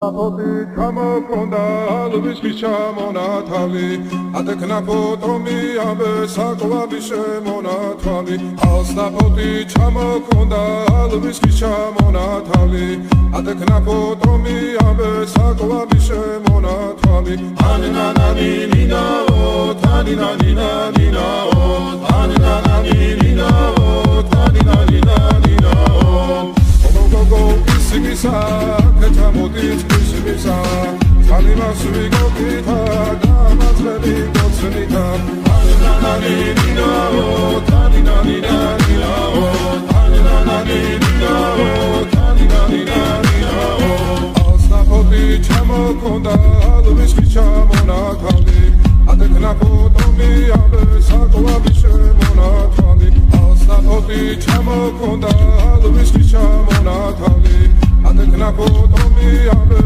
Oti ჩამოქონდა ალვისის ჩამონათალი ატეკნა ფოტომი ამბე საკლავი შემონათვალი ალსნაფოთი ჩამოქონდა ალვისის ჩამონათალი ატეკნა ფოტომი ამბე საკლავი შემონათვალი ანინანანინინაო თანინანინანინაო ანინანანინინაო თანინანინანინაო გოგო ისიმისა კეთამოდით ისიმისა წალიმას ვიგოქითა გამაძლები გოცნითა ანინანანინინაო თანინანინანინაო ანინანანინინაო თანინანინანინაო ალსნაფოთი ჩამოქონდა ალვისის ჩამონათვალი ატეკნა ფოტომი ამბე საკლავი შემონათვალი ალსნაფოთი ჩამოქონდა ალვისის ჩამონათვალი ატეკნა ფოტომი ამბე